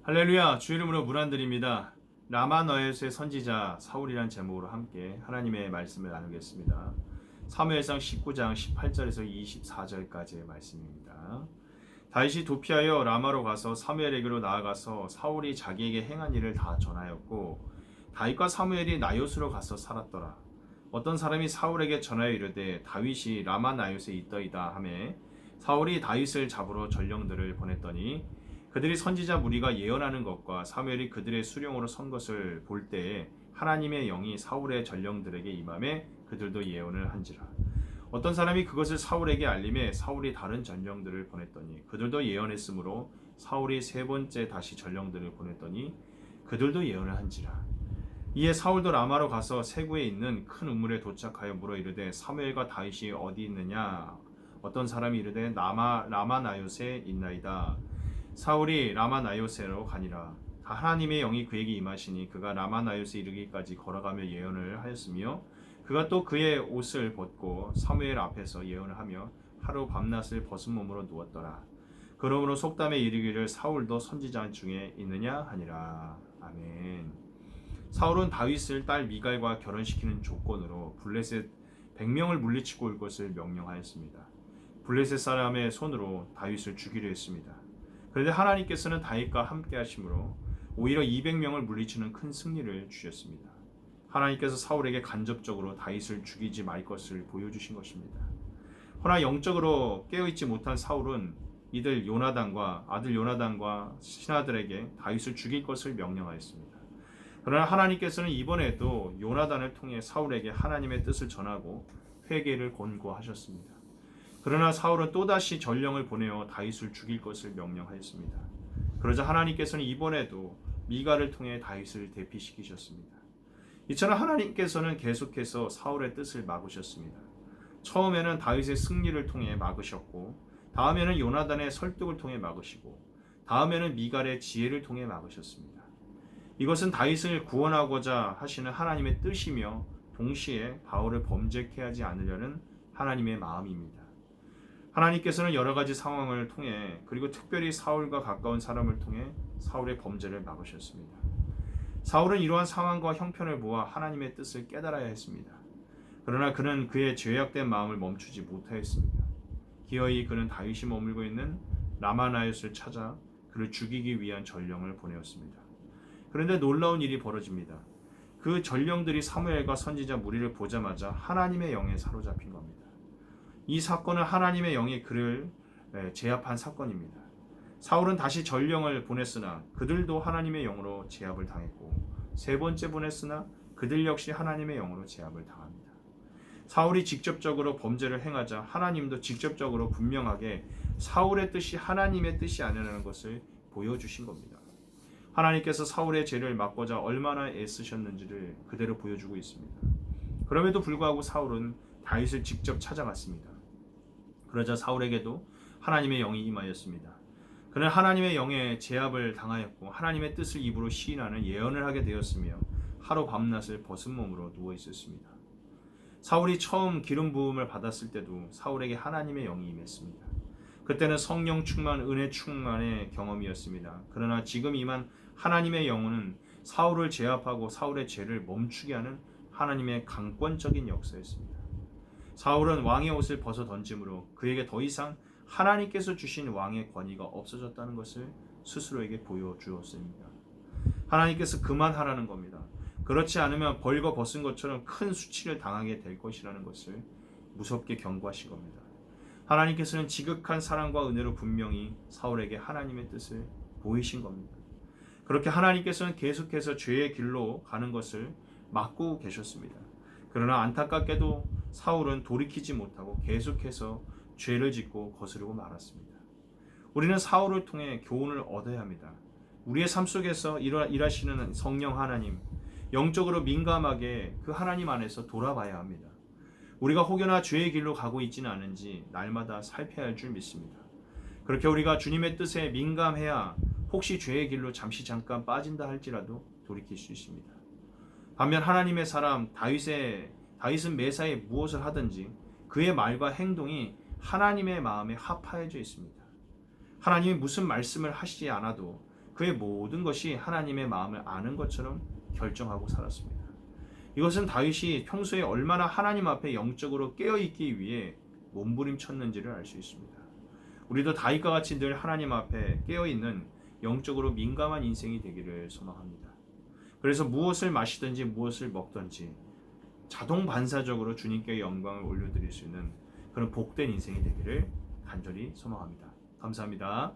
할렐루야, 주 이름으로 문안드립니다. 라마너에스의 선지자 사울이란 제목으로 함께 하나님의 말씀을 나누겠습니다. 사무엘상 19장 18절에서 24절까지의 말씀입니다. 다윗이 도피하여 라마로 가서 사무엘에게로 나아가서 사울이 자기에게 행한 일을 다 전하였고, 다윗과 사무엘이 나요스로 가서 살았더라. 어떤 사람이 사울에게 전하여 이르되 다윗이 라마 나요스에 있더이다 하매 사울이 다윗을 잡으러 전령들을 보냈더니 그들이 선지자 무리가 예언하는 것과 사무엘이 그들의 수령으로 선 것을 볼 때에 하나님의 영이 사울의 전령들에게 임함에 그들도 예언을 한지라. 어떤 사람이 그것을 사울에게 알림해 사울이 다른 전령들을 보냈더니 그들도 예언했으므로 사울이 세 번째 다시 전령들을 보냈더니 그들도 예언을 한지라. 이에 사울도 라마로 가서 세구에 있는 큰 우물에 도착하여 물어 이르되 사무엘과 다윗이 어디 있느냐? 어떤 사람이 이르되 라마 나요스에 있나이다. 사울이 라마 나요스로 가니라. 하나님의 영이 그에게 임하시니 그가 라마 나요스에 이르기까지 걸어가며 예언을 하였으며 그가 또 그의 옷을 벗고 사무엘 앞에서 예언을 하며 하루 밤낮을 벗은 몸으로 누웠더라. 그러므로 속담에 이르기를 사울도 선지자 중에 있느냐 하니라. 아멘. 사울은 다윗을 딸 미갈과 결혼시키는 조건으로 블레셋 100명을 물리치고 올 것을 명령하였습니다. 블레셋 사람의 손으로 다윗을 죽이려 했습니다. 그런데 하나님께서는 다윗과 함께 하심으로 오히려 200명을 물리치는 큰 승리를 주셨습니다. 하나님께서 사울에게 간접적으로 다윗을 죽이지 말 것을 보여주신 것입니다. 허나 영적으로 깨어있지 못한 사울은 이들 아들 요나단과 신하들에게 다윗을 죽일 것을 명령하였습니다. 그러나 하나님께서는 이번에도 요나단을 통해 사울에게 하나님의 뜻을 전하고 회개를 권고하셨습니다. 그러나 사울은 또다시 전령을 보내어 다윗을 죽일 것을 명령하였습니다. 그러자 하나님께서는 이번에도 미갈을 통해 다윗을 대피시키셨습니다. 이처럼 하나님께서는 계속해서 사울의 뜻을 막으셨습니다. 처음에는 다윗의 승리를 통해 막으셨고, 다음에는 요나단의 설득을 통해 막으시고, 다음에는 미갈의 지혜를 통해 막으셨습니다. 이것은 다윗을 구원하고자 하시는 하나님의 뜻이며 동시에 바울을 범죄케 하지 않으려는 하나님의 마음입니다. 하나님께서는 여러 가지 상황을 통해 그리고 특별히 사울과 가까운 사람을 통해 사울의 범죄를 막으셨습니다. 사울은 이러한 상황과 형편을 보아 하나님의 뜻을 깨달아야 했습니다. 그러나 그는 그의 죄악된 마음을 멈추지 못하였습니다. 기어이 그는 다윗이 머물고 있는 라마나요스를 찾아 그를 죽이기 위한 전령을 보내었습니다. 그런데 놀라운 일이 벌어집니다. 그 전령들이 사무엘과 선지자 무리를 보자마자 하나님의 영에 사로잡힌 겁니다. 이 사건은 하나님의 영이 그를 제압한 사건입니다. 사울은 다시 전령을 보냈으나 그들도 하나님의 영으로 제압을 당했고, 세 번째 보냈으나 그들 역시 하나님의 영으로 제압을 당합니다. 사울이 직접적으로 범죄를 행하자 하나님도 직접적으로 분명하게 사울의 뜻이 하나님의 뜻이 아니라는 것을 보여주신 겁니다. 하나님께서 사울의 죄를 막고자 얼마나 애쓰셨는지를 그대로 보여주고 있습니다. 그럼에도 불구하고 사울은 다윗을 직접 찾아갔습니다. 그러자 사울에게도 하나님의 영이 임하였습니다. 그는 하나님의 영에 제압을 당하였고 하나님의 뜻을 입으로 시인하는 예언을 하게 되었으며 하루 밤낮을 벗은 몸으로 누워 있었습니다. 사울이 처음 기름 부음을 받았을 때도 사울에게 하나님의 영이 임했습니다. 그때는 성령 충만, 은혜 충만의 경험이었습니다. 그러나 지금 임한 하나님의 영은 사울을 제압하고 사울의 죄를 멈추게 하는 하나님의 강권적인 역사였습니다. 사울은 왕의 옷을 벗어 던짐으로 그에게 더 이상 하나님께서 주신 왕의 권위가 없어졌다는 것을 스스로에게 보여주었습니다. 하나님께서 그만하라는 겁니다. 그렇지 않으면 벌거 벗은 것처럼 큰 수치를 당하게 될 것이라는 것을 무섭게 경고하신 겁니다. 하나님께서는 지극한 사랑과 은혜로 분명히 사울에게 하나님의 뜻을 보이신 겁니다. 그렇게 하나님께서는 계속해서 죄의 길로 가는 것을 막고 계셨습니다. 그러나 안타깝게도 사울은 돌이키지 못하고 계속해서 죄를 짓고 거스르고 말았습니다. 우리는 사울을 통해 교훈을 얻어야 합니다. 우리의 삶 속에서 일하시는 성령 하나님, 영적으로 민감하게 그 하나님 안에서 돌아봐야 합니다. 우리가 혹여나 죄의 길로 가고 있지는 않은지 날마다 살펴야 할 줄 믿습니다. 그렇게 우리가 주님의 뜻에 민감해야 혹시 죄의 길로 잠깐 빠진다 할지라도 돌이킬 수 있습니다. 반면 하나님의 사람 다윗은 매사에 무엇을 하든지 그의 말과 행동이 하나님의 마음에 합하여져 있습니다. 하나님이 무슨 말씀을 하시지 않아도 그의 모든 것이 하나님의 마음을 아는 것처럼 결정하고 살았습니다. 이것은 다윗이 평소에 얼마나 하나님 앞에 영적으로 깨어있기 위해 몸부림쳤는지를 알 수 있습니다. 우리도 다윗과 같이 늘 하나님 앞에 깨어있는 영적으로 민감한 인생이 되기를 소망합니다. 그래서 무엇을 마시든지 무엇을 먹든지 자동 반사적으로 주님께 영광을 올려드릴 수 있는 그런 복된 인생이 되기를 간절히 소망합니다. 감사합니다.